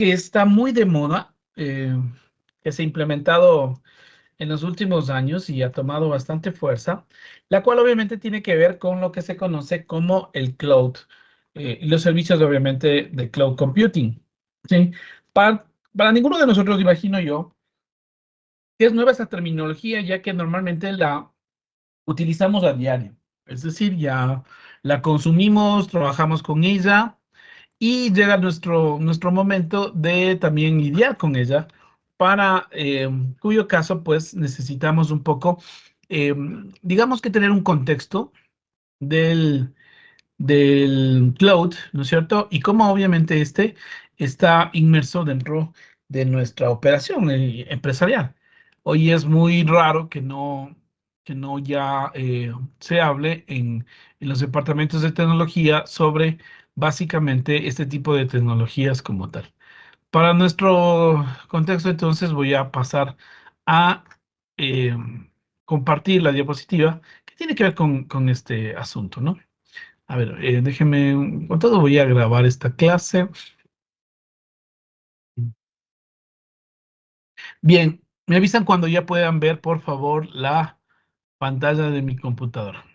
que está muy de moda, que se ha implementado en los últimos años y ha tomado bastante fuerza, la cual obviamente tiene que ver con lo que se conoce como el cloud y los servicios obviamente de cloud computing. ¿Sí? Para ninguno de nosotros, imagino yo, que es nueva esa terminología, ya que normalmente la utilizamos a diario. Es decir, ya la consumimos, trabajamos con ella y llega nuestro momento de también lidiar con ella, para cuyo caso pues necesitamos un poco, digamos que tener un contexto del cloud, ¿no es cierto? Y cómo obviamente este está inmerso dentro de nuestra operación empresarial. Hoy es muy raro que no ya se hable en los departamentos de tecnología sobre básicamente este tipo de tecnologías como tal. Para nuestro contexto, entonces, voy a pasar a eh, compartir la diapositiva que tiene que ver con este asunto, ¿no? A ver, déjenme, con todo voy a grabar esta clase. Bien, me avisan cuando ya puedan ver, por favor, la pantalla de mi computadora.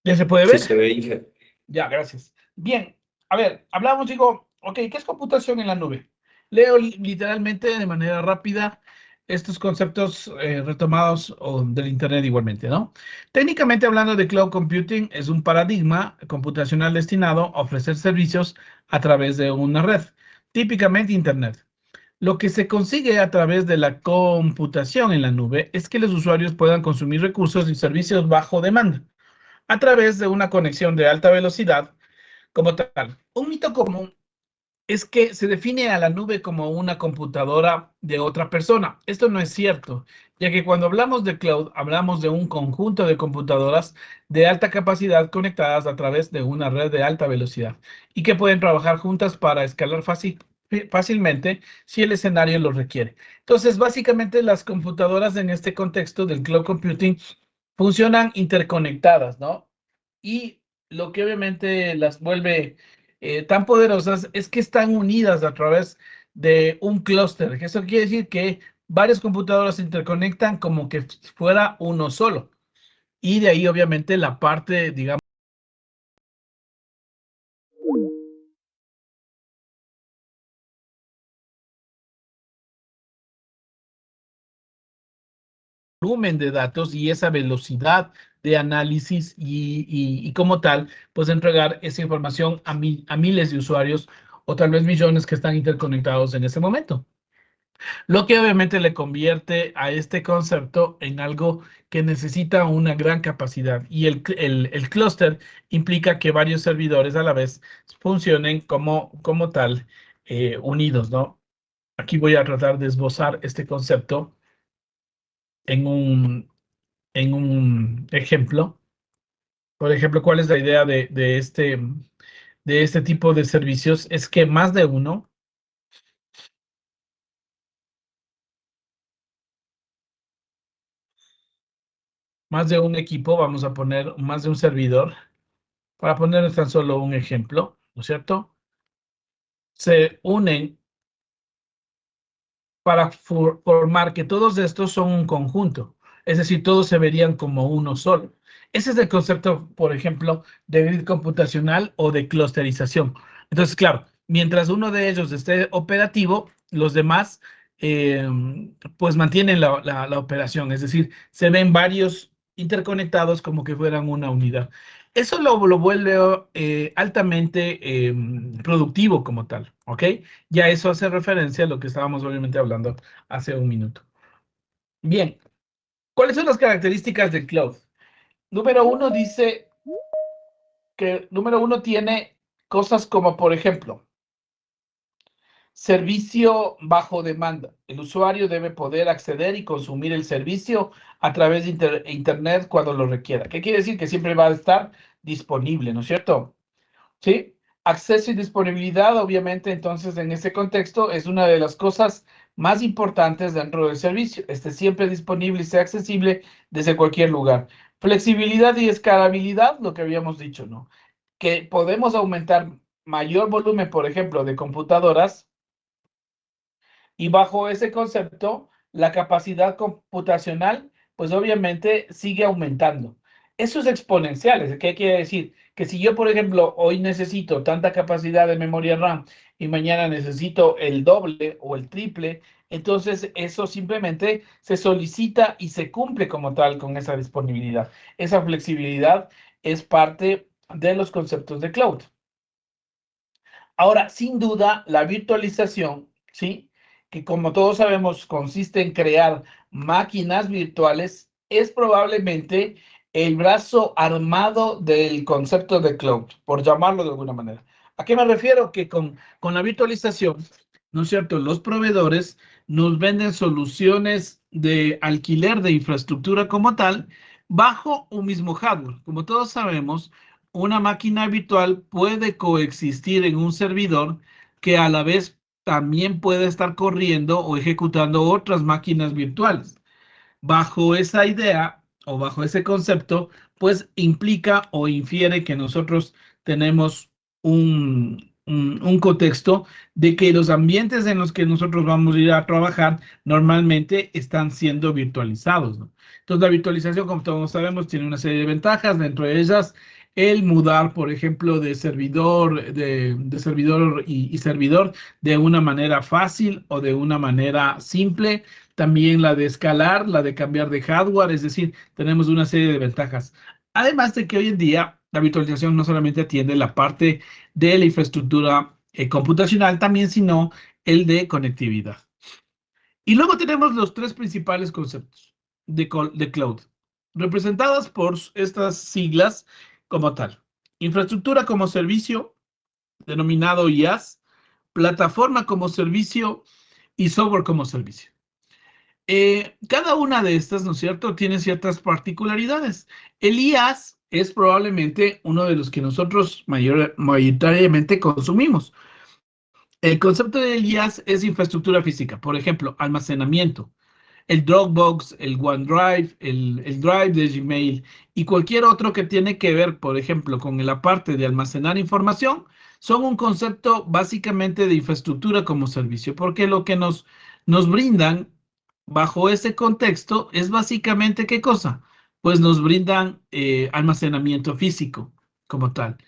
¿Ya se puede Sí ver? se ve, Inge. Ya, gracias. Bien, a ver, hablamos, digo, ok, ¿qué es computación en la nube? Leo literalmente de manera rápida estos conceptos retomados del Internet igualmente, ¿no? Técnicamente hablando de cloud computing, es un paradigma computacional destinado a ofrecer servicios a través de una red, típicamente Internet. Lo que se consigue a través de la computación en la nube es que los usuarios puedan consumir recursos y servicios bajo demanda a través de una conexión de alta velocidad como tal. Un mito común es que se define a la nube como una computadora de otra persona. Esto no es cierto, ya que cuando hablamos de cloud, hablamos de un conjunto de computadoras de alta capacidad conectadas a través de una red de alta velocidad y que pueden trabajar juntas para escalar fácilmente si el escenario lo requiere. Entonces, básicamente las computadoras en este contexto del cloud computing funcionan interconectadas, ¿no? Y lo que obviamente las vuelve tan poderosas es que están unidas a través de un clúster. Eso quiere decir que varias computadoras se interconectan como que fuera uno solo. Y de ahí obviamente la parte, digamos, volumen de datos y esa velocidad de análisis y como tal, pues entregar esa información a miles de usuarios o tal vez millones que están interconectados en ese momento. Lo que obviamente le convierte a este concepto en algo que necesita una gran capacidad. Y el clúster implica que varios servidores a la vez funcionen como tal, unidos, ¿no? Aquí voy a tratar de esbozar este concepto en un ejemplo. Por ejemplo, ¿cuál es la idea de este tipo de servicios? Es que más de un equipo, vamos a poner más de un servidor, para poner tan solo un ejemplo, ¿no es cierto? Se unen para formar que todos estos son un conjunto, es decir, todos se verían como uno solo. Ese es el concepto, por ejemplo, de grid computacional o de clusterización. Entonces, claro, mientras uno de ellos esté operativo, los demás eh, pues mantienen la operación, es decir, se ven varios interconectados como que fueran una unidad. Eso lo vuelve altamente productivo como tal, ¿ok? Ya eso hace referencia a lo que estábamos obviamente hablando hace un minuto. Bien, ¿cuáles son las características del cloud? Número uno dice que número uno tiene cosas como, por ejemplo, servicio bajo demanda. El usuario debe poder acceder y consumir el servicio a través de Internet cuando lo requiera. ¿Qué quiere decir? Que siempre va a estar disponible, ¿no es cierto? ¿Sí? Acceso y disponibilidad, obviamente, entonces en ese contexto es una de las cosas más importantes dentro del servicio. Esté siempre disponible y sea accesible desde cualquier lugar. Flexibilidad y escalabilidad, lo que habíamos dicho, ¿no? Que podemos aumentar mayor volumen, por ejemplo, de computadoras y bajo ese concepto, la capacidad computacional, pues obviamente sigue aumentando. Eso es exponencial. ¿Qué quiere decir? Que si yo, por ejemplo, hoy necesito tanta capacidad de memoria RAM y mañana necesito el doble o el triple, entonces eso simplemente se solicita y se cumple como tal con esa disponibilidad. Esa flexibilidad es parte de los conceptos de cloud. Ahora, sin duda, la virtualización, ¿sí? Que como todos sabemos consiste en crear máquinas virtuales, es probablemente el brazo armado del concepto de cloud, por llamarlo de alguna manera. ¿A qué me refiero? Que con la virtualización, ¿no es cierto? Los proveedores nos venden soluciones de alquiler de infraestructura como tal bajo un mismo hardware. Como todos sabemos, una máquina virtual puede coexistir en un servidor que a la vez también puede estar corriendo o ejecutando otras máquinas virtuales. Bajo esa idea o bajo ese concepto, pues implica o infiere que nosotros tenemos un contexto de que los ambientes en los que nosotros vamos a ir a trabajar normalmente están siendo virtualizados, ¿no? Entonces, la virtualización, como todos sabemos, tiene una serie de ventajas, dentro de ellas el mudar, por ejemplo, de servidor y servidor de una manera fácil o de una manera simple. También la de escalar, la de cambiar de hardware, es decir, tenemos una serie de ventajas. Además de que hoy en día la virtualización no solamente atiende la parte de la infraestructura computacional, también sino el de conectividad. Y luego tenemos los tres principales conceptos de cloud, representadas por estas siglas como tal. Infraestructura como servicio, denominado IaaS, plataforma como servicio y software como servicio. Cada una de estas, ¿no es cierto?, tiene ciertas particularidades. El IaaS es probablemente uno de los que nosotros mayoritariamente consumimos. El concepto del IaaS es infraestructura física, por ejemplo, almacenamiento. El Dropbox, el OneDrive, el Drive de Gmail y cualquier otro que tiene que ver, por ejemplo, con la parte de almacenar información, son un concepto básicamente de infraestructura como servicio, porque lo que nos brindan bajo ese contexto es básicamente ¿qué cosa? Pues nos brindan almacenamiento físico como tal.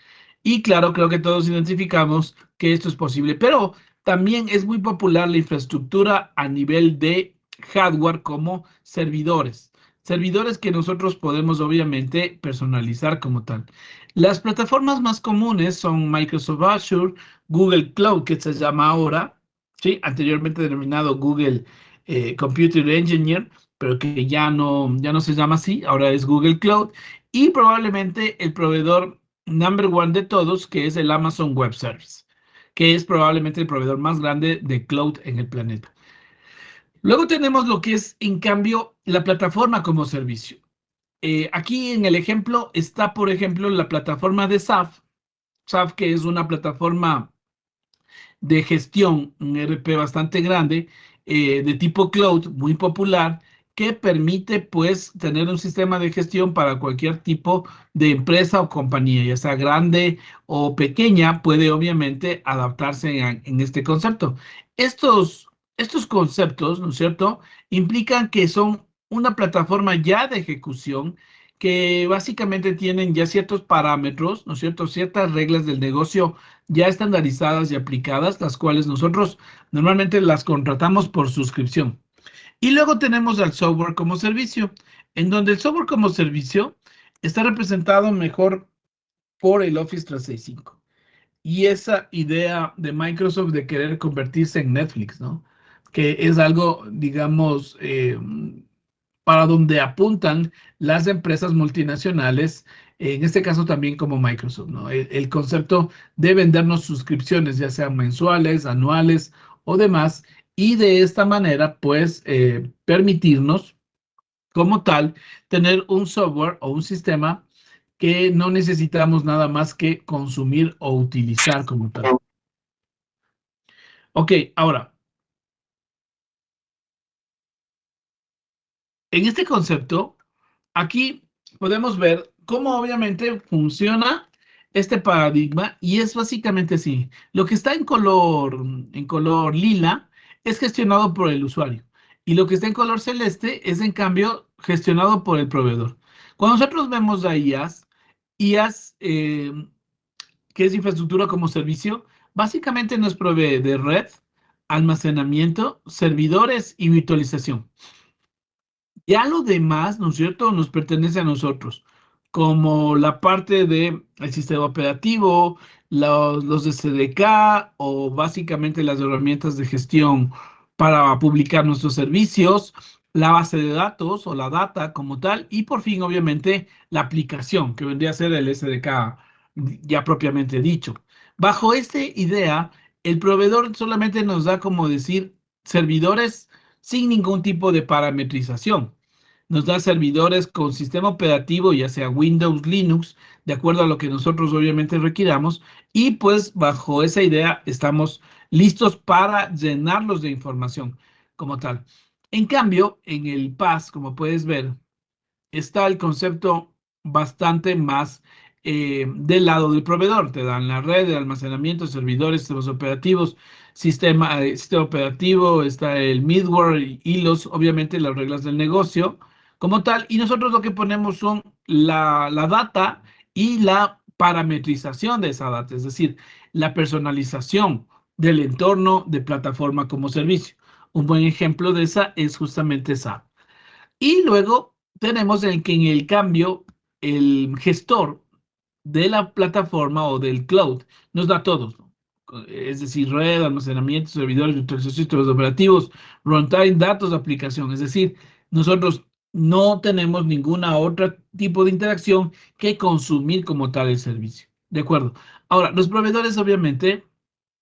Y claro, creo que todos identificamos que esto es posible, pero también es muy popular la infraestructura a nivel de hardware como servidores. Servidores que nosotros podemos obviamente personalizar como tal. Las plataformas más comunes son Microsoft Azure, Google Cloud, que se llama ahora, ¿sí? Anteriormente denominado Google Computer Engineer, pero que ya no se llama así, ahora es Google Cloud, y probablemente el proveedor number one de todos, que es el Amazon Web Service, que es probablemente el proveedor más grande de cloud en el planeta. Luego tenemos lo que es, en cambio, la plataforma como servicio. Aquí en el ejemplo está, por ejemplo, la plataforma de SAP, SAP que es una plataforma de gestión, un ERP bastante grande, de tipo cloud, muy popular, que permite pues tener un sistema de gestión para cualquier tipo de empresa o compañía, ya sea grande o pequeña, puede obviamente adaptarse en este concepto. Estos conceptos, ¿no es cierto?, implican que son una plataforma ya de ejecución que básicamente tienen ya ciertos parámetros, ¿no es cierto?, ciertas reglas del negocio ya estandarizadas y aplicadas, las cuales nosotros normalmente las contratamos por suscripción. Y luego tenemos al software como servicio, en donde el software como servicio está representado mejor por el Office 365. Y esa idea de Microsoft de querer convertirse en Netflix, ¿no? Que es algo, digamos, para donde apuntan las empresas multinacionales, en este caso también como Microsoft, ¿no? El concepto de vendernos suscripciones, ya sean mensuales, anuales o demás, y de esta manera, pues, permitirnos como tal tener un software o un sistema que no necesitamos nada más que consumir o utilizar como tal. Ok, ahora, En este concepto, aquí podemos ver cómo obviamente funciona este paradigma y es básicamente así. Lo que está en color lila es gestionado por el usuario y lo que está en color celeste es en cambio gestionado por el proveedor. Cuando nosotros vemos a IaaS, que es infraestructura como servicio, básicamente nos provee de red, almacenamiento, servidores y virtualización. Ya lo demás, ¿no es cierto?, nos pertenece a nosotros, como la parte del sistema operativo, los SDK o básicamente las herramientas de gestión para publicar nuestros servicios, la base de datos o la data como tal, y por fin, obviamente, la aplicación, que vendría a ser el SDK ya propiamente dicho. Bajo esta idea, el proveedor solamente nos da, como decir, servidores sin ningún tipo de parametrización. Nos da servidores con sistema operativo, ya sea Windows, Linux, de acuerdo a lo que nosotros obviamente requiramos, y pues bajo esa idea estamos listos para llenarlos de información como tal. En cambio, en el PaaS, como puedes ver, está el concepto bastante más del lado del proveedor. Te dan la red de almacenamiento, servidores, sistemas operativos, sistema operativo, está el middleware y obviamente las reglas del negocio como tal. Y nosotros lo que ponemos son la data y la parametrización de esa data, es decir, la personalización del entorno de plataforma como servicio. Un buen ejemplo de esa es justamente SAP. Y luego tenemos el que en el cambio, el gestor de la plataforma o del cloud nos da todos, ¿no? Es decir, red, almacenamiento, servidores, virtualización, sistemas operativos, runtime, datos, aplicación. Es decir, nosotros no tenemos ninguna otra tipo de interacción que consumir como tal el servicio. ¿De acuerdo? Ahora, los proveedores obviamente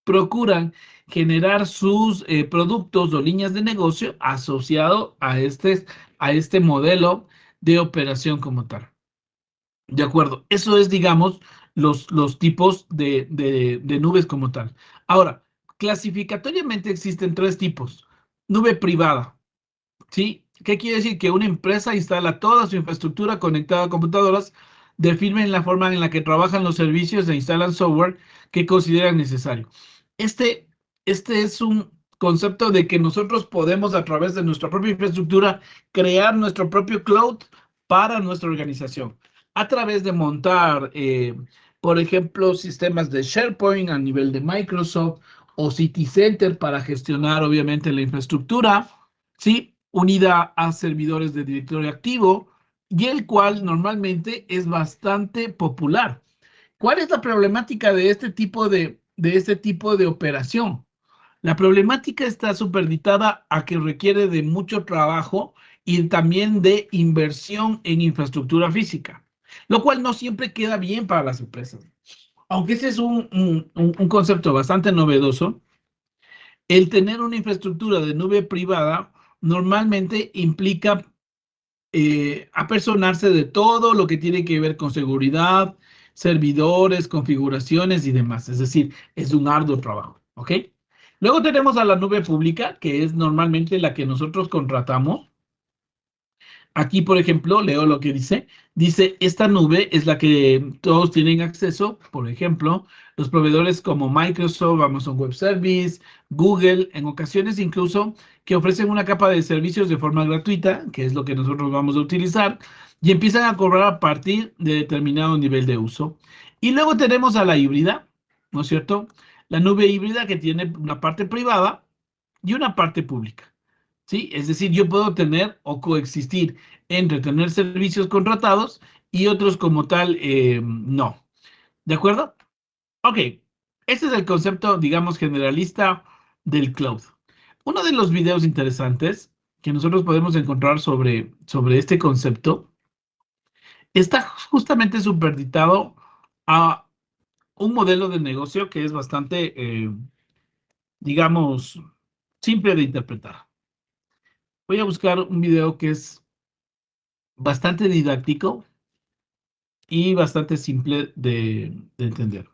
procuran generar sus productos o líneas de negocio asociado a este modelo de operación como tal. De acuerdo, eso es, digamos, los tipos de nubes como tal. Ahora, clasificatoriamente existen tres tipos. Nube privada, ¿sí? ¿Qué quiere decir? Que una empresa instala toda su infraestructura conectada a computadoras, definen la forma en la que trabajan los servicios e instalan software que consideran necesario. Este, este es un concepto de que nosotros podemos a través de nuestra propia infraestructura crear nuestro propio cloud para nuestra organización a través de montar, por ejemplo, sistemas de SharePoint a nivel de Microsoft o City Center para gestionar obviamente la infraestructura, ¿sí? Unida a servidores de directorio activo y el cual normalmente es bastante popular. ¿Cuál es la problemática de este tipo de operación? La problemática está superditada a que requiere de mucho trabajo y también de inversión en infraestructura física, lo cual no siempre queda bien para las empresas. Aunque ese es un concepto bastante novedoso, el tener una infraestructura de nube privada normalmente implica apersonarse de todo lo que tiene que ver con seguridad, servidores, configuraciones y demás. Es decir, es un arduo trabajo, ¿ok? Luego tenemos a la nube pública, que es normalmente la que nosotros contratamos. Aquí, por ejemplo, leo lo que dice. Dice, esta nube es la que todos tienen acceso. Por ejemplo, los proveedores como Microsoft, Amazon Web Service, Google, en ocasiones incluso que ofrecen una capa de servicios de forma gratuita, que es lo que nosotros vamos a utilizar, y empiezan a cobrar a partir de determinado nivel de uso. Y luego tenemos a la híbrida, ¿no es cierto? La nube híbrida que tiene una parte privada y una parte pública. ¿Sí? Es decir, yo puedo tener o coexistir entre tener servicios contratados y otros como tal, no. ¿De acuerdo? Ok, este es el concepto, digamos, generalista del cloud. Uno de los videos interesantes que nosotros podemos encontrar sobre este concepto está justamente superditado a un modelo de negocio que es bastante, digamos, simple de interpretar. Voy a buscar un video que es bastante didáctico y bastante simple de entender.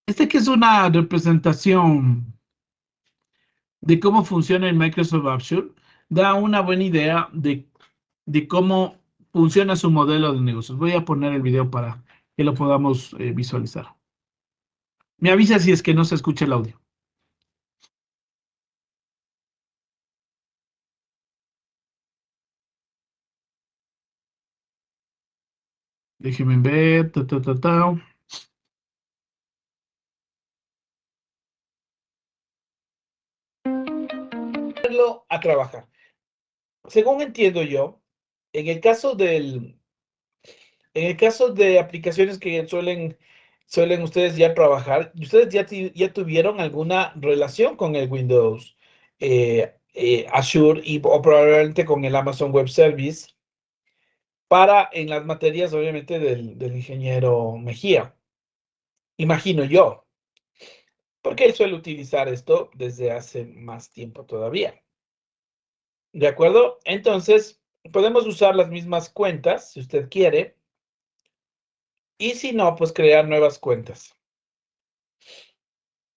Este que es una representación, de cómo funciona el Microsoft Azure, da una buena idea de cómo funciona su modelo de negocios. Voy a poner el video para que lo podamos visualizar. Me avisa si es que no se escucha el audio. Déjenme ver. A trabajar. Según entiendo yo, en el caso en el caso de aplicaciones que suelen ustedes ya trabajar, ustedes ya tuvieron alguna relación con el Windows Azure o probablemente con el Amazon Web Service para en las materias, obviamente, del ingeniero Mejía. Imagino yo, porque él suele utilizar esto desde hace más tiempo todavía. ¿De acuerdo? Entonces, podemos usar las mismas cuentas, si usted quiere, y si no, pues crear nuevas cuentas.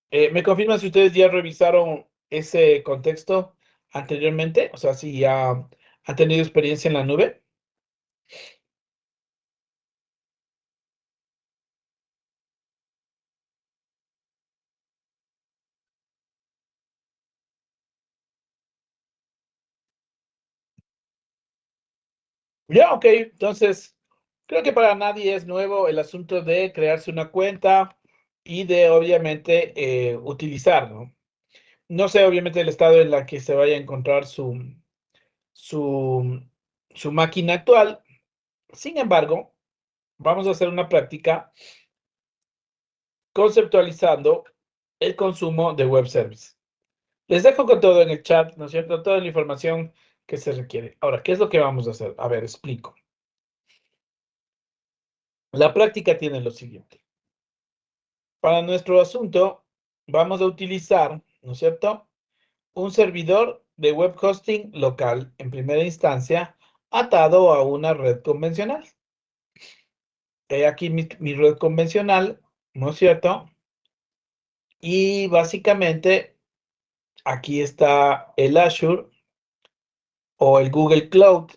¿Me confirman si ustedes ya revisaron ese contexto anteriormente? O sea, si ya han tenido experiencia en la nube. Ya, ok. Entonces, creo que para nadie es nuevo el asunto de crearse una cuenta y de, obviamente, utilizar, ¿no? No sé, obviamente, el estado en la que se vaya a encontrar su, su máquina actual. Sin embargo, vamos a hacer una práctica conceptualizando el consumo de web service. Les dejo con todo en el chat, ¿no es cierto? Toda la información que se requiere. Ahora, ¿qué es lo que vamos a hacer? A ver, explico. La práctica tiene lo siguiente. Para nuestro asunto, vamos a utilizar, ¿no es cierto?, un servidor de web hosting local en primera instancia atado a una red convencional. He aquí mi red convencional, ¿no es cierto? Y básicamente aquí está el Azure o el Google Cloud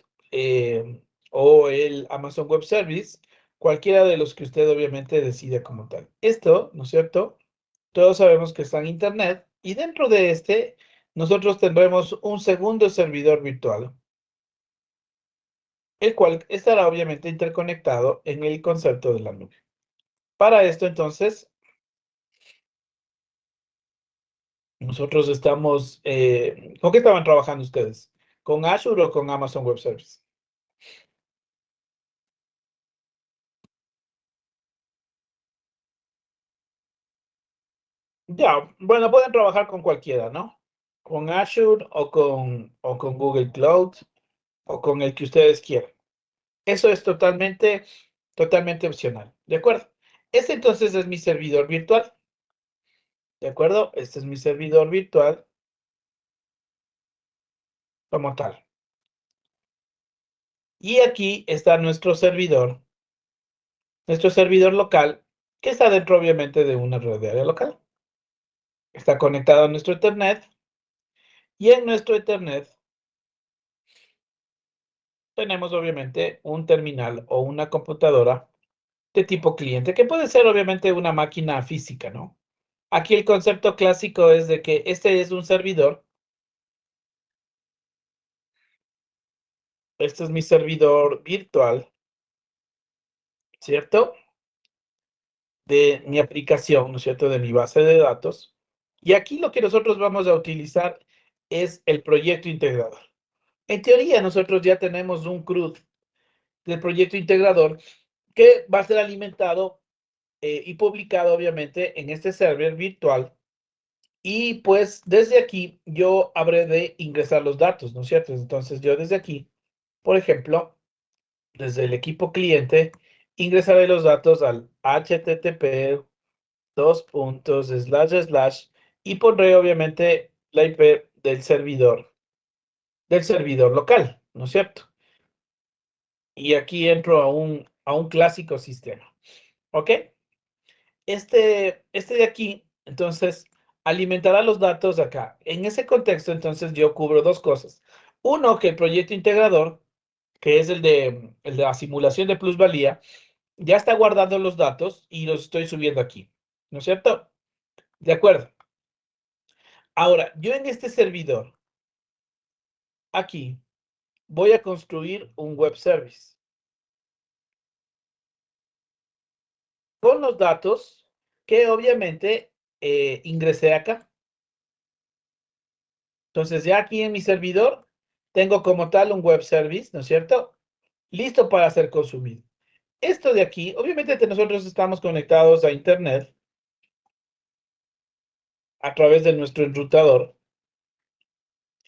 o el Amazon Web Service, cualquiera de los que usted obviamente decida como tal. Esto, ¿no es cierto? Todos sabemos que está en Internet y dentro de este nosotros tendremos un segundo servidor virtual, el cual estará obviamente interconectado en el concepto de la nube. Para esto entonces, nosotros estamos, ¿con qué estaban trabajando ustedes? ¿Con Azure o con Amazon Web Service? Ya, bueno, pueden trabajar con cualquiera, ¿no? Con Azure o con Google Cloud o con el que ustedes quieran. Eso es totalmente opcional, ¿de acuerdo? Este entonces es mi servidor virtual, ¿de acuerdo? Este es mi servidor virtual como tal. Y aquí está nuestro servidor local, que está dentro obviamente de una red de área local. Está conectado a nuestro Ethernet y en nuestro Ethernet tenemos obviamente un terminal o una computadora de tipo cliente, que puede ser obviamente una máquina física, ¿no? Aquí el concepto clásico es de que este es un servidor, este es mi servidor virtual, ¿cierto? De mi aplicación, ¿no es cierto? De mi base de datos. Y aquí lo que nosotros vamos a utilizar es el proyecto integrador. En teoría, nosotros ya tenemos un CRUD del proyecto integrador que va a ser alimentado y publicado, obviamente, en este server virtual. Y pues desde aquí yo habré de ingresar los datos, ¿no es cierto? Entonces yo desde aquí, por ejemplo, desde el equipo cliente, ingresaré los datos al http dos puntos slash y pondré obviamente la IP del servidor local, ¿no es cierto? Y aquí entro a un clásico sistema, ¿ok? Este de aquí, entonces, alimentará los datos acá. En ese contexto, entonces, yo cubro dos cosas. Uno, que el proyecto integrador, que es el de la simulación de plusvalía, ya está guardando los datos y los estoy subiendo aquí, ¿no es cierto? De acuerdo. Ahora, yo en este servidor, aquí, voy a construir un web service con los datos que obviamente ingresé acá. Entonces, ya aquí en mi servidor tengo como tal un web service, ¿no es cierto? Listo para ser consumido. Esto de aquí, obviamente nosotros estamos conectados a Internet a través de nuestro enrutador.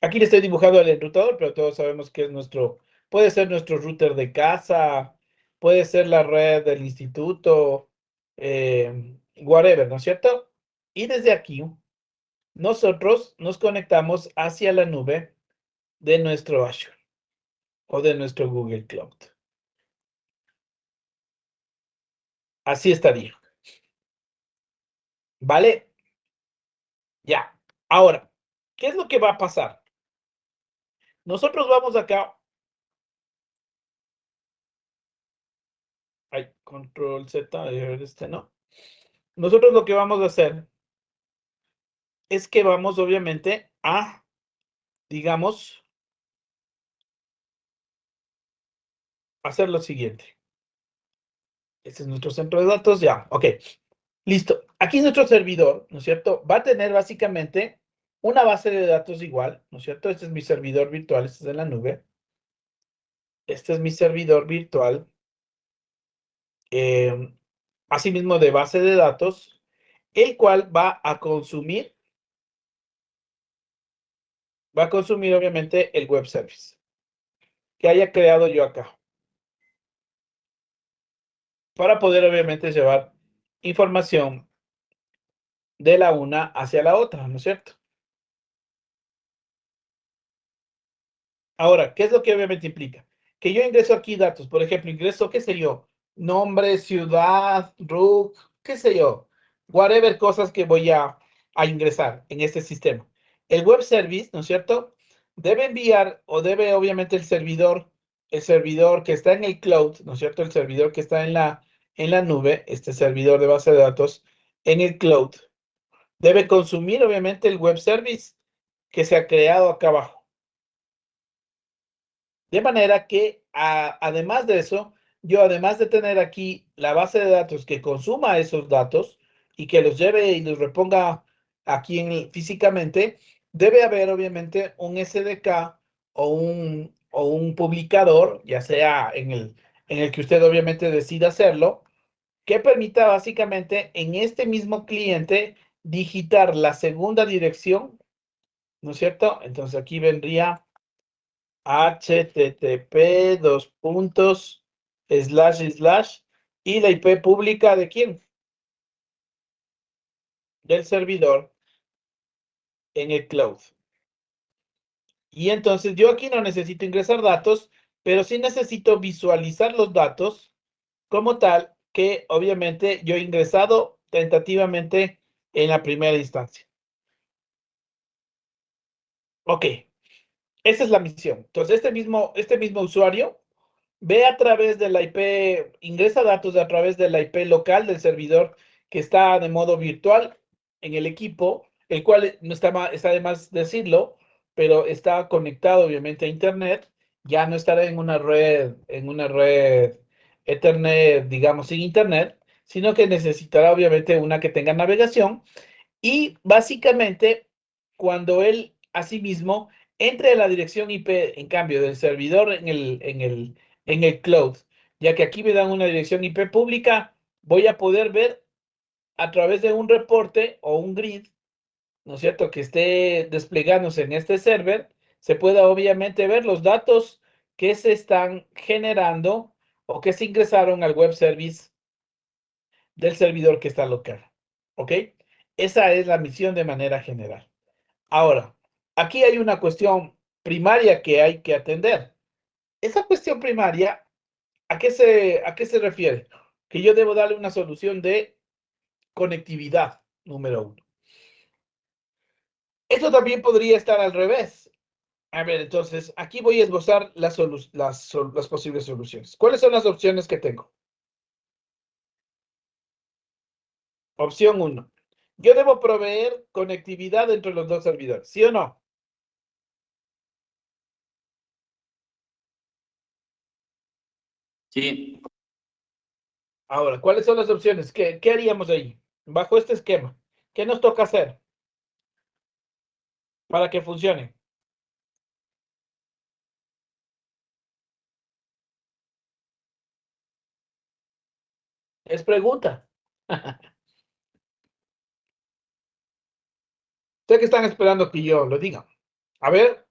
Aquí le estoy dibujando el enrutador, pero todos sabemos que es puede ser nuestro router de casa, puede ser la red del instituto, whatever, ¿no es cierto? Y desde aquí, nosotros nos conectamos hacia la nube de nuestro Azure o de nuestro Google Cloud. Así estaría. ¿Vale? Ya. Ahora, ¿qué es lo que va a pasar? Nosotros vamos acá. Ay, control Z, no. Nosotros lo que vamos a hacer es que vamos obviamente a, digamos, hacer lo siguiente. Este es nuestro centro de datos, ya, ok. Listo. Aquí nuestro servidor, ¿no es cierto? Va a tener básicamente una base de datos igual, ¿no es cierto? Este es mi servidor virtual, este es en la nube. Este es mi servidor virtual. Asimismo de base de datos, el cual va a consumir obviamente el web service que haya creado yo acá, para poder obviamente llevar información de la una hacia la otra, ¿no es cierto? Ahora, ¿qué es lo que obviamente implica? Que yo ingreso aquí datos, por ejemplo, ingreso, qué sé yo, nombre, ciudad, root, qué sé yo, whatever cosas que voy a ingresar en este sistema. El web service, ¿no es cierto? Debe enviar o debe obviamente el servidor que está en el cloud, ¿no es cierto? El servidor que está en la nube, este servidor de base de datos en el cloud, debe consumir obviamente el web service que se ha creado acá abajo. De manera que, además de eso, yo además de tener aquí la base de datos que consuma esos datos y que los lleve y los reponga aquí físicamente, debe haber obviamente un SDK o un publicador, ya sea en el que usted obviamente decida hacerlo, que permita básicamente en este mismo cliente digitar la segunda dirección, ¿no es cierto? Entonces aquí vendría HTTP dos puntos slash y la IP pública de quién? Del servidor en el cloud. Y entonces yo aquí no necesito ingresar datos, pero sí necesito visualizar los datos como tal que obviamente yo he ingresado tentativamente en la primera instancia. Ok, esa es la misión. Entonces este mismo usuario ve a través de la IP, ingresa datos a través de la IP local del servidor que está de modo virtual en el equipo, el cual no está de más decirlo, pero está conectado obviamente a Internet, ya no estará en una red Ethernet, digamos, sin Internet, sino que necesitará obviamente una que tenga navegación y básicamente, cuando él asimismo entre a la dirección IP, en cambio, del servidor en el cloud, ya que aquí me dan una dirección IP pública, voy a poder ver a través de un reporte o un grid, ¿no es cierto?, que esté desplegándose en este server, se pueda obviamente ver los datos que se están generando o que se ingresaron al web service del servidor que está local. ¿Ok? Esa es la misión de manera general. Ahora, aquí hay una cuestión primaria que hay que atender. Esa cuestión primaria, a qué se refiere? Que yo debo darle una solución de conectividad, número uno. Esto también podría estar al revés. A ver, entonces, aquí voy a esbozar las posibles soluciones. ¿Cuáles son las opciones que tengo? Opción 1. Yo debo proveer conectividad entre los dos servidores, ¿sí o no? Sí. Ahora, ¿cuáles son las opciones? ¿Qué haríamos ahí? Bajo este esquema, ¿qué nos toca hacer para que funcione? Es pregunta. Sé que están esperando que yo lo diga. A ver,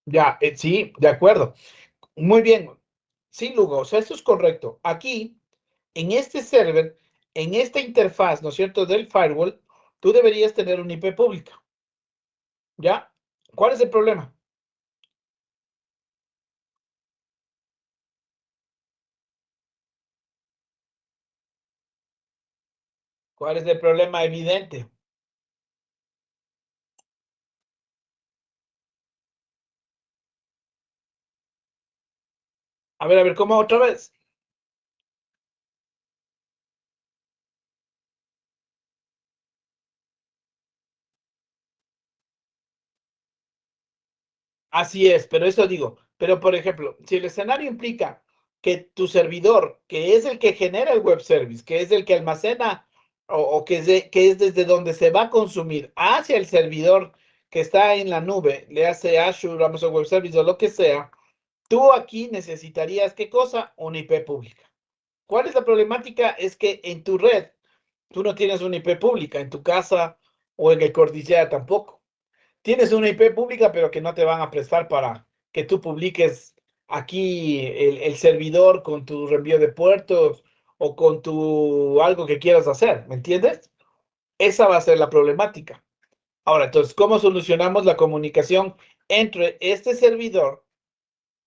ya, sí, de acuerdo. Muy bien. Sí, Lugo, o sea, eso es correcto. Aquí, en este server, en esta interfaz, ¿no es cierto?, del firewall, tú deberías tener una IP pública. ¿Ya? ¿Cuál es el problema? ¿Cuál es el problema evidente? A ver, ¿cómo otra vez? Así es, pero eso digo. Pero, por ejemplo, si el escenario implica que tu servidor, que es el que genera el web service, que es el que almacena o que es desde donde se va a consumir hacia el servidor que está en la nube, le hace Azure, Amazon Web Service o lo que sea, tú aquí necesitarías, ¿qué cosa? Una IP pública. ¿Cuál es la problemática? Es que en tu red, tú no tienes una IP pública, en tu casa o en el Cordillera tampoco. Tienes una IP pública, pero que no te van a prestar para que tú publiques aquí el servidor con tu reenvío de puertos o con tu algo que quieras hacer, ¿me entiendes? Esa va a ser la problemática. Ahora, entonces, ¿cómo solucionamos la comunicación entre este servidor,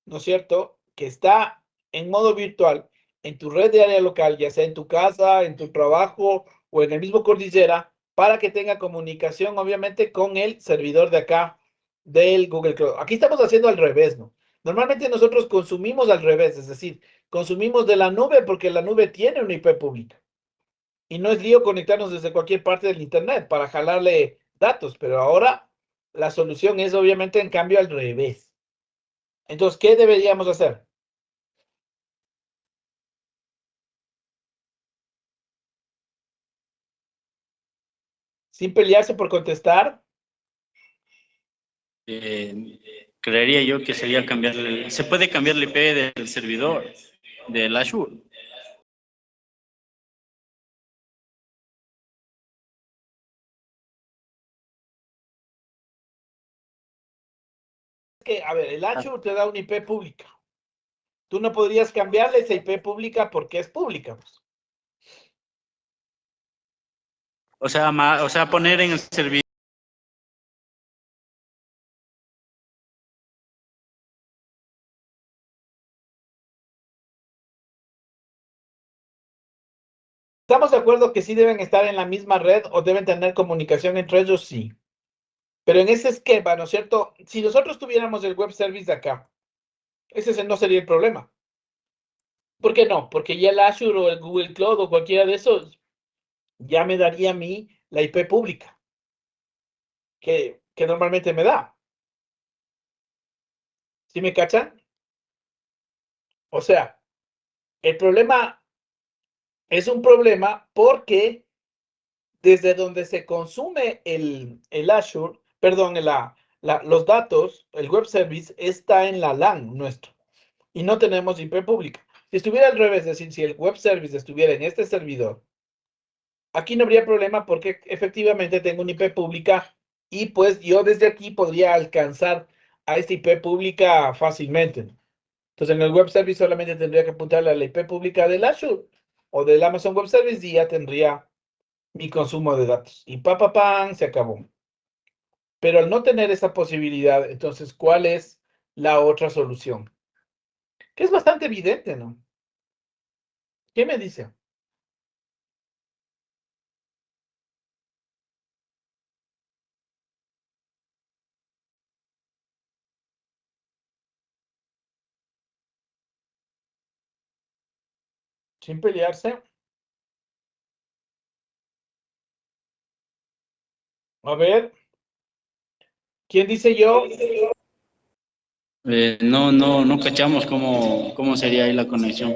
¿no es cierto?, que está en modo virtual en tu red de área local, ya sea en tu casa, en tu trabajo o en el mismo Cordillera, para que tenga comunicación, obviamente, con el servidor de acá del Google Cloud. Aquí estamos haciendo al revés, ¿no? Normalmente nosotros consumimos al revés, es decir, consumimos de la nube porque la nube tiene una IP pública. Y no es lío conectarnos desde cualquier parte del Internet para jalarle datos, pero ahora la solución es obviamente en cambio al revés. Entonces, ¿qué deberíamos hacer? Sin pelearse por contestar. Creería yo que sería cambiarle, se puede cambiar el IP del servidor, del Azure. Que, a ver, el Azure te da una IP pública. Tú no podrías cambiarle esa IP pública porque es pública, pues. O sea, poner en el servidor. ¿Estamos de acuerdo que sí deben estar en la misma red o deben tener comunicación entre ellos? Sí. Pero en ese esquema, ¿no es cierto? Si nosotros tuviéramos el web service de acá, ese no sería el problema. ¿Por qué no? Porque ya el Azure o el Google Cloud o cualquiera de esos ya me daría a mí la IP pública que normalmente me da. ¿Sí me cachan? O sea, el problema es un problema porque desde donde se consume el Azure, perdón, los datos, el web service está en la LAN nuestro y no tenemos IP pública. Si estuviera al revés, es decir, si el web service estuviera en este servidor, aquí no habría problema porque efectivamente tengo una IP pública y pues yo desde aquí podría alcanzar a esta IP pública fácilmente. Entonces en el web service solamente tendría que apuntarle a la IP pública del Azure o del Amazon Web Service y ya tendría mi consumo de datos. Y pan, se acabó. Pero al no tener esa posibilidad, entonces, ¿cuál es la otra solución? Que es bastante evidente, ¿no? ¿Qué me dice? Sin pelearse. A ver. ¿Quién dice yo? No cachamos cómo sería ahí la conexión.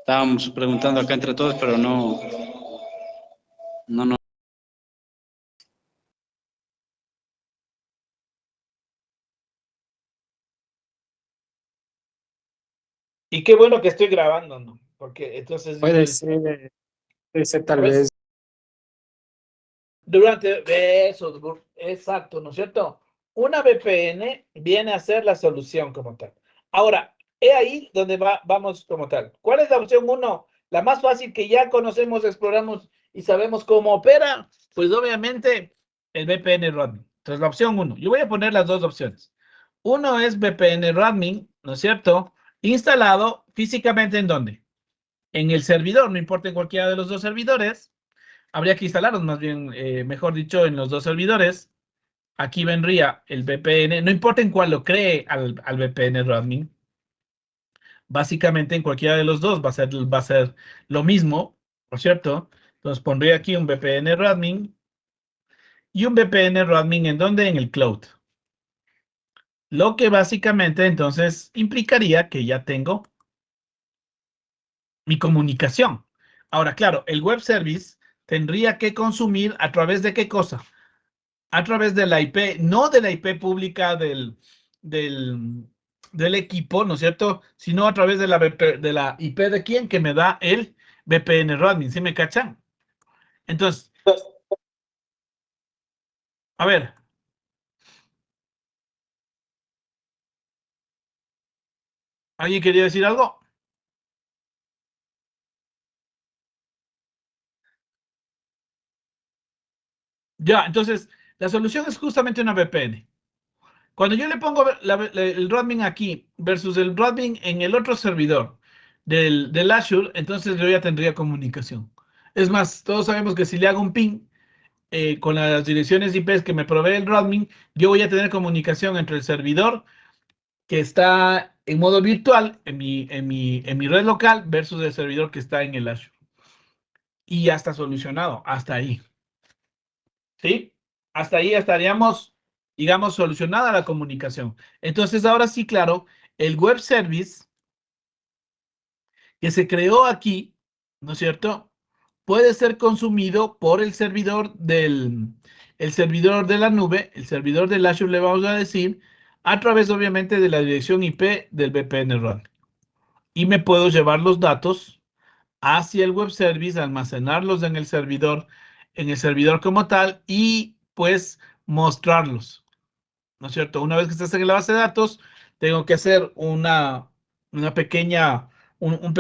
Estábamos preguntando acá entre todos, pero no. Y qué bueno que estoy grabando, ¿no? Porque entonces Puede ser tal vez. Durante eso, exacto, ¿no es cierto? Una VPN viene a ser la solución como tal. Ahora, he ahí donde vamos como tal. ¿Cuál es la opción 1? La más fácil que ya conocemos, exploramos y sabemos cómo opera. Pues obviamente el VPN roaming. Entonces la opción 1. Yo voy a poner las dos opciones. Uno es VPN roaming, ¿no es cierto? Instalado físicamente ¿en dónde? En el servidor, no importa en cualquiera de los dos servidores. Habría que instalarlos, más bien, mejor dicho, en los dos servidores. Aquí vendría el VPN, no importa en cuál lo cree al VPN roaming. Básicamente en cualquiera de los dos va a ser lo mismo, ¿no es cierto? Entonces pondría aquí un VPN roaming y un VPN roaming ¿en dónde? En el cloud. Lo que básicamente entonces implicaría que ya tengo mi comunicación. Ahora, claro, el web service tendría que consumir a través de qué cosa? A través de la IP, no de la IP pública del, del equipo, ¿no es cierto? Sino a través de de la IP de quién que me da el VPN roaming, ¿sí me cachan? Entonces, a ver, ¿alguien quería decir algo? Ya, entonces, la solución es justamente una VPN. Cuando yo le pongo el roaming aquí versus el roaming en el otro servidor del Azure, entonces yo ya tendría comunicación. Es más, todos sabemos que si le hago un ping con las direcciones IP que me provee el roaming, yo voy a tener comunicación entre el servidor que está en modo virtual en mi red local versus el servidor que está en el Azure. Y ya está solucionado, hasta ahí. ¿Sí? Hasta ahí estaríamos, digamos, solucionada la comunicación. Entonces, ahora sí, claro, el web service que se creó aquí, ¿no es cierto? Puede ser consumido por el servidor de la nube, el servidor del Azure, le vamos a decir, a través obviamente de la dirección IP del VPN roaming. Y me puedo llevar los datos hacia el web service, almacenarlos en el servidor como tal y pues mostrarlos. ¿No es cierto? Una vez que estás en la base de datos, tengo que hacer una pequeña, una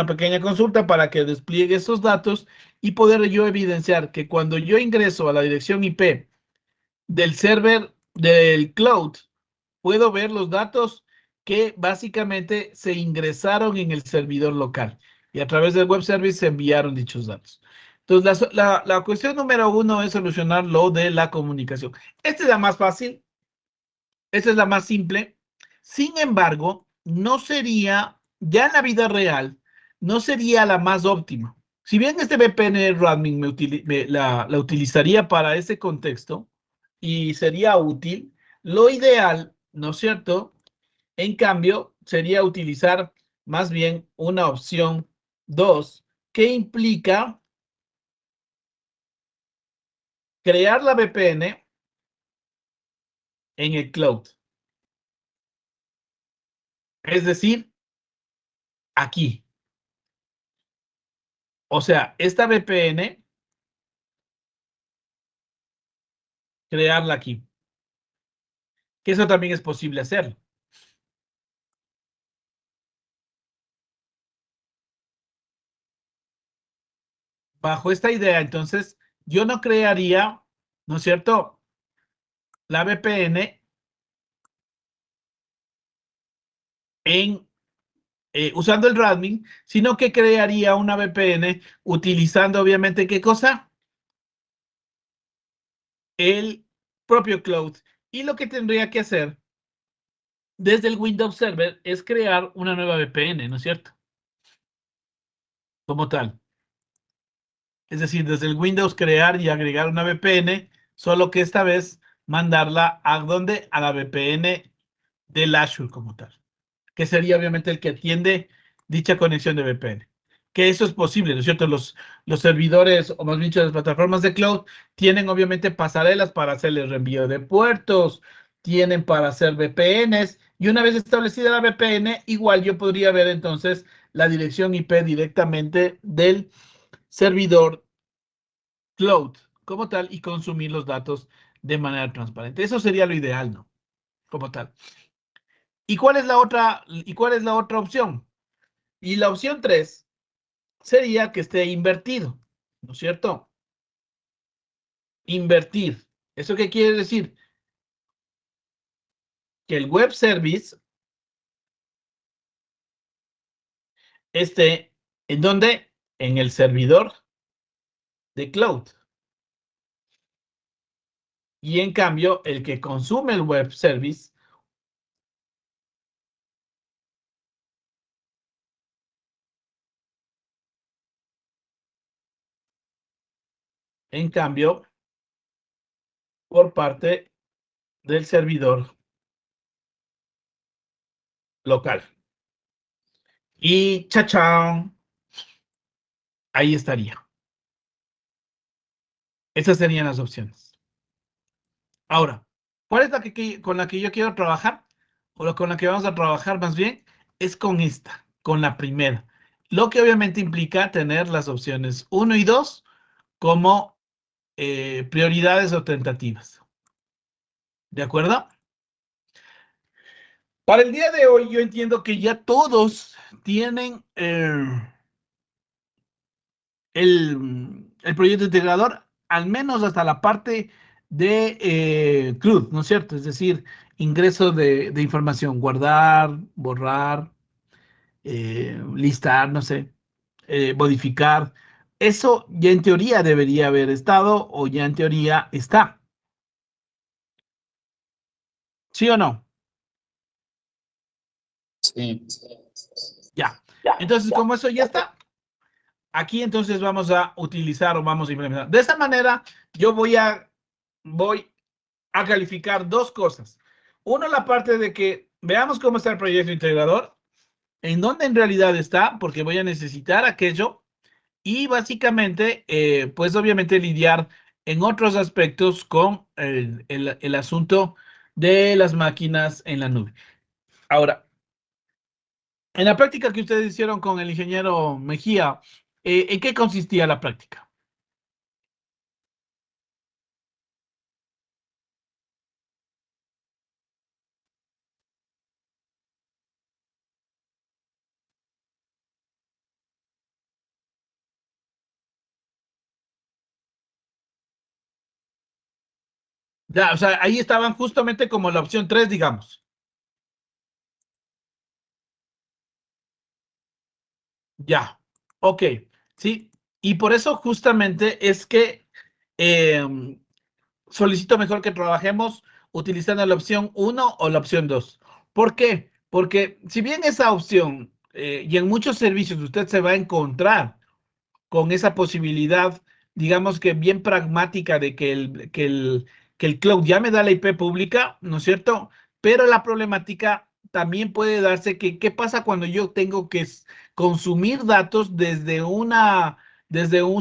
pequeña consulta para que despliegue esos datos y poder yo evidenciar que cuando yo ingreso a la dirección IP del server del cloud, puedo ver los datos que básicamente se ingresaron en el servidor local y a través del web service se enviaron dichos datos. Entonces, la cuestión número uno es solucionar lo de la comunicación. Esta es la más fácil. Esa es la más simple. Sin embargo, no sería, ya en la vida real, no sería la más óptima. Si bien este VPN roaming la utilizaría para ese contexto y sería útil, lo ideal, ¿no es cierto? En cambio, sería utilizar más bien una opción 2 que implica crear la VPN en el cloud. Es decir, aquí. O sea, esta VPN, crearla aquí. Que eso también es posible hacerlo. Bajo esta idea, entonces, yo no crearía, ¿no es cierto?, la VPN usando el roaming, sino que crearía una VPN utilizando, obviamente, ¿qué cosa? El propio cloud. Y lo que tendría que hacer desde el Windows Server es crear una nueva VPN, ¿no es cierto? como tal. Es decir, desde el Windows crear y agregar una VPN, solo que esta vez mandarla a ¿dónde? A la VPN del Azure como tal, que sería obviamente el que atiende dicha conexión de VPN. Que eso es posible, ¿no es cierto? Los servidores, o más bien dicho, las plataformas de cloud, tienen obviamente pasarelas para hacer el reenvío de puertos, tienen para hacer VPNs, y una vez establecida la VPN, igual yo podría ver entonces la dirección IP directamente del servidor cloud como tal y consumir los datos de manera transparente. Eso sería lo ideal, ¿no? Como tal. ¿Y cuál es la otra, opción? Y la opción 3 sería que esté invertido, ¿no es cierto? Invertir. ¿Eso qué quiere decir? Que el web service esté, ¿en dónde? En el servidor de cloud. Y en cambio, el que consume el web service en cambio, por parte del servidor local. Y chachán, ahí estaría. Esas serían las opciones. Ahora, ¿cuál es con la que yo quiero trabajar? O con la que vamos a trabajar más bien, es con esta, con la primera. Lo que obviamente implica tener las opciones 1 y 2 como prioridades o tentativas. ¿De acuerdo? Para el día de hoy, yo entiendo que ya todos tienen el proyecto integrador, al menos hasta la parte de CRUD, ¿no es cierto? Es decir, ingreso de información, guardar, borrar, listar, no sé, modificar. Eso ya en teoría debería haber estado o ya en teoría está. ¿Sí o no? Sí. Ya. Entonces, como eso ya está, aquí entonces vamos a utilizar o vamos a implementar. De esta manera, yo voy a calificar dos cosas. Uno, la parte de que veamos cómo está el proyecto integrador, en dónde en realidad está, porque voy a necesitar aquello, y básicamente, pues obviamente lidiar en otros aspectos con el asunto de las máquinas en la nube. Ahora, en la práctica que ustedes hicieron con el ingeniero Mejía, ¿en qué consistía la práctica? Ya, o sea, ahí estaban justamente como la opción 3, digamos. Ya, ok, sí. Y por eso justamente es que solicito mejor que trabajemos utilizando la opción 1 o la opción 2. ¿Por qué? Porque si bien esa opción y en muchos servicios usted se va a encontrar con esa posibilidad, digamos que bien pragmática de que el cloud ya me da la IP pública, ¿no es cierto? Pero la problemática también puede darse que, ¿qué pasa cuando yo tengo que consumir datos desde un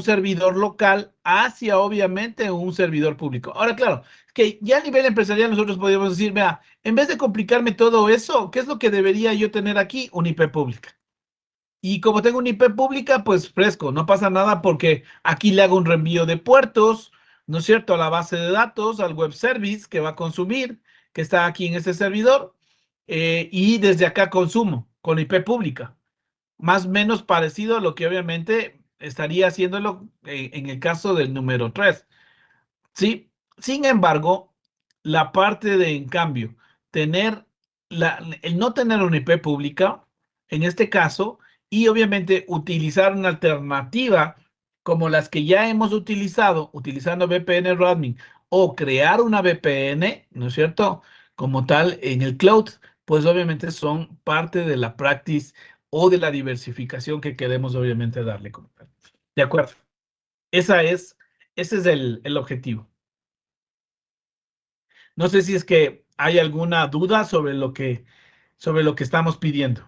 servidor local hacia, obviamente, un servidor público? Ahora, claro, que ya a nivel empresarial nosotros podríamos decir, mira, en vez de complicarme todo eso, ¿qué es lo que debería yo tener aquí? Una IP pública. Y como tengo una IP pública, pues fresco, no pasa nada porque aquí le hago un reenvío de puertos, ¿no es cierto? A la base de datos, al web service que va a consumir, que está aquí en este servidor, y desde acá consumo con IP pública. Más o menos parecido a lo que obviamente estaría haciéndolo en el caso del número 3. ¿Sí? Sin embargo, la parte de, en cambio, tener el no tener una IP pública, en este caso, y obviamente utilizar una alternativa como las que ya hemos utilizado, utilizando VPN roaming o crear una VPN, ¿no es cierto? Como tal, en el cloud, pues obviamente son parte de la practice o de la diversificación que queremos obviamente darle como tal. ¿De acuerdo? Ese es el objetivo. No sé si es que hay alguna duda sobre lo que estamos pidiendo.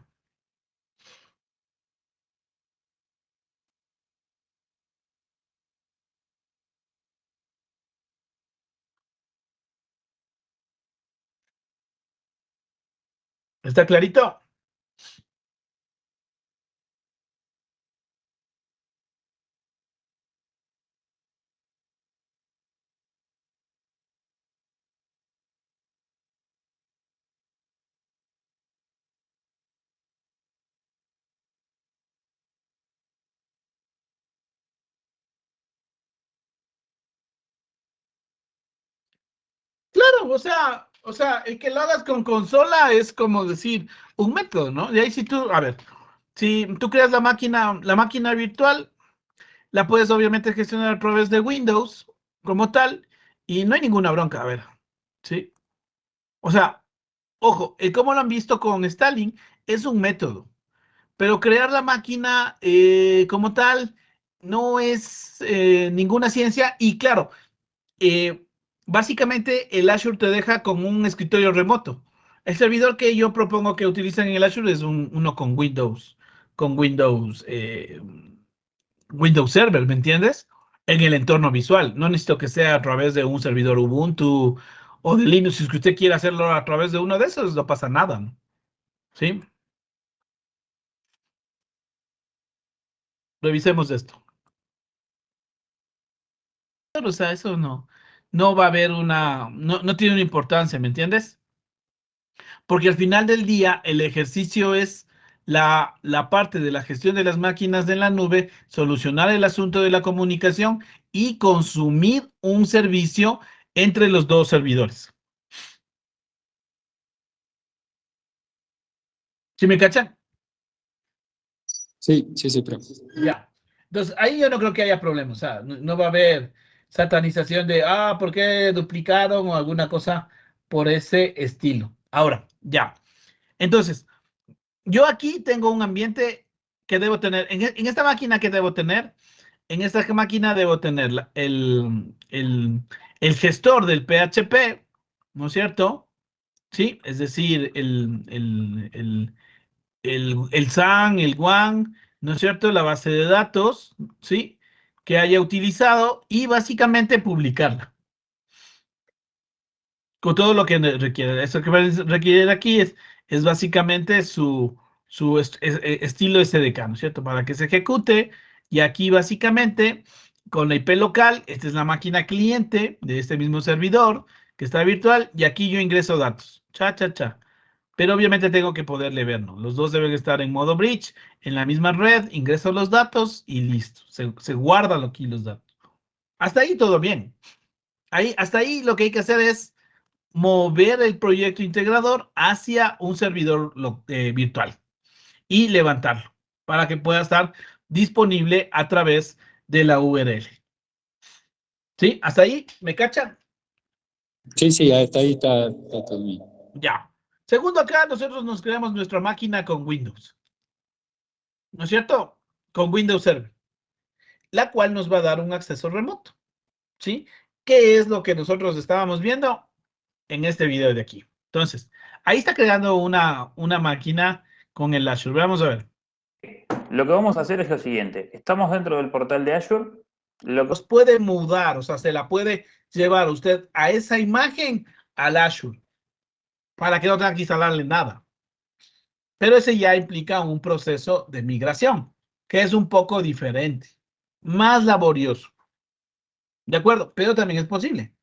¿Está clarito? Claro, o sea, el que lo hagas con consola es como decir un método, ¿no? Y ahí si tú, a ver, si tú creas la máquina virtual, la puedes obviamente gestionar a través de Windows como tal, y no hay ninguna bronca, a ver, ¿sí? O sea, ojo, el cómo lo han visto con Stalin es un método, pero crear la máquina como tal no es ninguna ciencia, y claro, eh, básicamente el Azure te deja con un escritorio remoto. El servidor que yo propongo que utilicen en el Azure es uno con Windows Server, ¿me entiendes? En el entorno visual. No necesito que sea a través de un servidor Ubuntu o de Linux. Si es que usted quiere hacerlo a través de uno de esos, no pasa nada, ¿no? ¿Sí? Revisemos esto. O sea, eso no va a haber no tiene una importancia, ¿me entiendes? Porque al final del día el ejercicio es la parte de la gestión de las máquinas de la nube, solucionar el asunto de la comunicación y consumir un servicio entre los dos servidores. ¿Sí me cachan? Sí, sí, sí, profe. Ya. Entonces, ahí yo no creo que haya problema. O sea, no va a haber satanización de, ¿por qué duplicaron o alguna cosa por ese estilo? Ahora, ya. Entonces, yo aquí tengo un ambiente que debo tener, en esta máquina que debo tener, en esta máquina debo tener el gestor del PHP, ¿no es cierto? Sí, es decir, el SAN, el WAN, ¿no es cierto? La base de datos, ¿sí? Que haya utilizado y básicamente publicarla con todo lo que requiere. Eso que requiere aquí es básicamente su estilo SDK, ¿no es cierto? Para que se ejecute. Y aquí básicamente con la IP local, esta es la máquina cliente de este mismo servidor que está virtual y aquí yo ingreso datos. Cha, cha, cha. Pero obviamente tengo que poderle ver, ¿no? Los dos deben estar en modo bridge, en la misma red, ingreso los datos y listo. Se guardan aquí los datos. Hasta ahí todo bien. Hasta ahí lo que hay que hacer es mover el proyecto integrador hacia un servidor virtual y levantarlo para que pueda estar disponible a través de la URL. ¿Sí? ¿Hasta ahí? ¿Me cachan? Sí, sí, hasta ahí está todo bien. Ya. Segundo, acá nosotros nos creamos nuestra máquina con Windows. ¿No es cierto? Con Windows Server, la cual nos va a dar un acceso remoto. ¿Sí? ¿Qué es lo que nosotros estábamos viendo en este video de aquí? Entonces, ahí está creando una máquina con el Azure. Vamos a ver. Lo que vamos a hacer es lo siguiente. Estamos dentro del portal de Azure. Los puede mudar, o sea, se la puede llevar usted a esa imagen al Azure para que no tenga que instalarle nada. Pero ese ya implica un proceso de migración, que es un poco diferente, más laborioso. ¿De acuerdo? Pero también es posible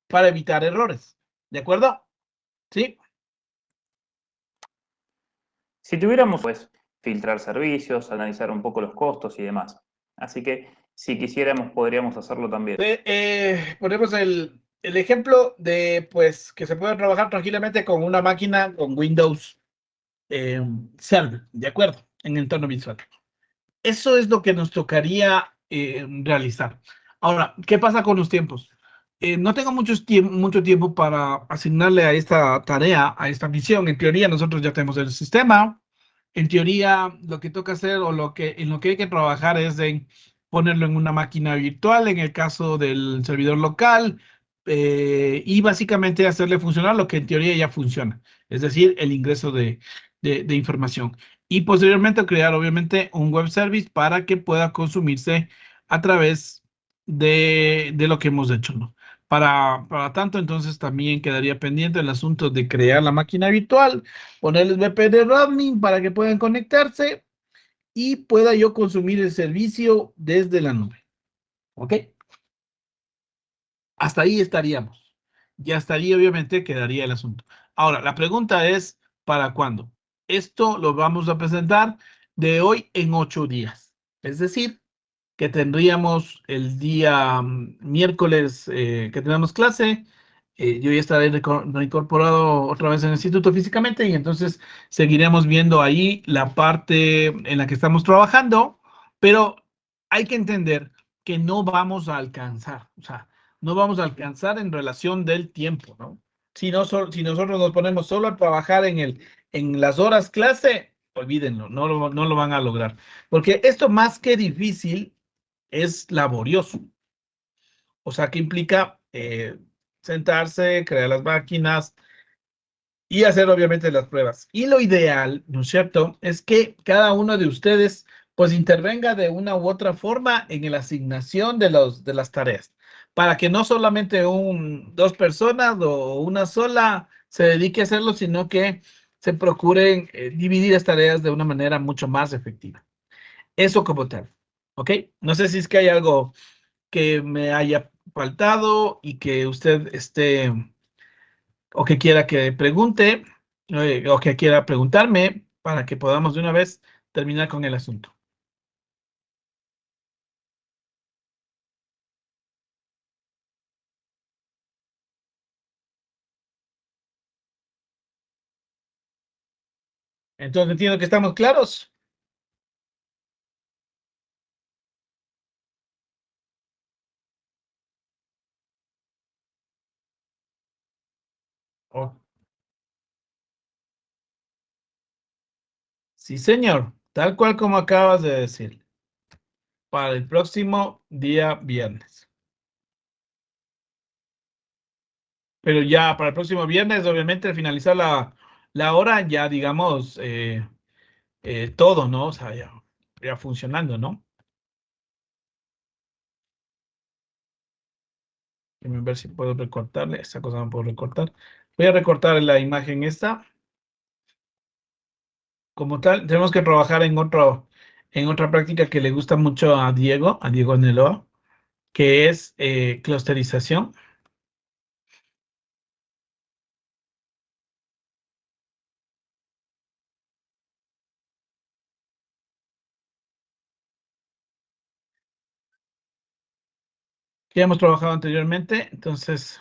para evitar errores. ¿De acuerdo? ¿Sí? Si tuviéramos, pues, filtrar servicios, analizar un poco los costos y demás. Así que, si quisiéramos, podríamos hacerlo también. Ponemos el ejemplo de, pues, que se puede trabajar tranquilamente con una máquina con Windows Server, ¿de acuerdo? En entorno visual. Eso es lo que nos tocaría realizar. Ahora, ¿qué pasa con los tiempos? No tengo mucho tiempo para asignarle a esta tarea, a esta misión. En teoría, nosotros ya tenemos el sistema, En teoría, lo que toca hacer o en lo que hay que trabajar es en ponerlo en una máquina virtual, en el caso del servidor local, y básicamente hacerle funcionar lo que en teoría ya funciona, es decir, el ingreso de información. Y posteriormente crear, obviamente, un web service para que pueda consumirse a través de lo que hemos hecho, ¿no? Para tanto, entonces también quedaría pendiente el asunto de crear la máquina virtual, ponerles VPN roaming para que puedan conectarse y pueda yo consumir el servicio desde la nube. ¿Ok? Hasta ahí estaríamos. Ya estaría, obviamente, quedaría el asunto. Ahora, la pregunta es, ¿para cuándo? Esto lo vamos a presentar de hoy en 8 días. Es decir, que tendríamos el día miércoles que tenemos clase. Yo ya estaré reincorporado otra vez en el instituto físicamente y entonces seguiremos viendo ahí la parte en la que estamos trabajando, pero hay que entender que no vamos a alcanzar, o sea, no vamos a alcanzar en relación del tiempo, ¿no? Si nosotros nos ponemos solo a trabajar en las horas clase, olvídenlo, no lo van a lograr. Porque esto más que difícil es laborioso. O sea, que implica sentarse, crear las máquinas y hacer obviamente las pruebas. Y lo ideal, ¿no es cierto?, es que cada uno de ustedes pues intervenga de una u otra forma en la asignación de las tareas, para que no solamente dos personas o una sola se dedique a hacerlo, sino que se procuren dividir las tareas de una manera mucho más efectiva. Eso como tal, ¿ok? No sé si es que hay algo que me haya faltado y que usted esté o que quiera que pregunte o que quiera preguntarme para que podamos de una vez terminar con el asunto. Entonces entiendo que estamos claros. Oh, sí, señor, tal cual como acabas de decir, para el próximo día viernes. Pero ya para el próximo viernes, obviamente, al finalizar la hora, ya digamos, todo, ¿no? O sea, ya funcionando, ¿no? Déjame ver si puedo recortarle. Esta cosa no puedo recortar. Voy a recortar la imagen esta. Como tal, tenemos que trabajar en otra práctica que le gusta mucho a Diego Aneloa, que es clusterización. Que ya hemos trabajado anteriormente, entonces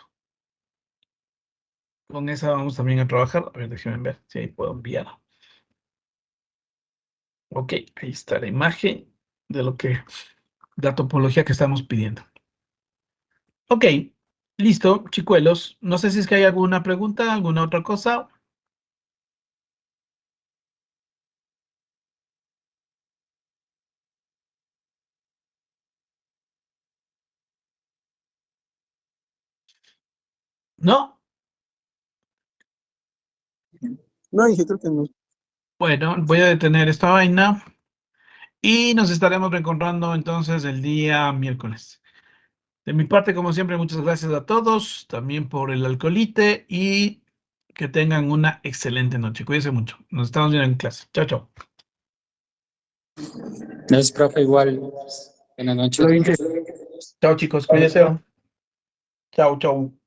con esa vamos también a trabajar. A ver, déjenme ver si ahí puedo enviar. Ok, ahí está la imagen de la topología que estamos pidiendo. Ok, listo, chicuelos. No sé si es que hay alguna pregunta, alguna otra cosa. ¿No? No, dije, creo que no. Bueno, voy a detener esta vaina y nos estaremos reencontrando entonces el día miércoles. De mi parte, como siempre, muchas gracias a todos, también por el alcoholite y que tengan una excelente noche. Cuídense mucho. Nos estamos viendo en clase. Chao, chao. Gracias, profe, igual. Buenas noches. Chao, chicos. Cuídense. Chao, chao.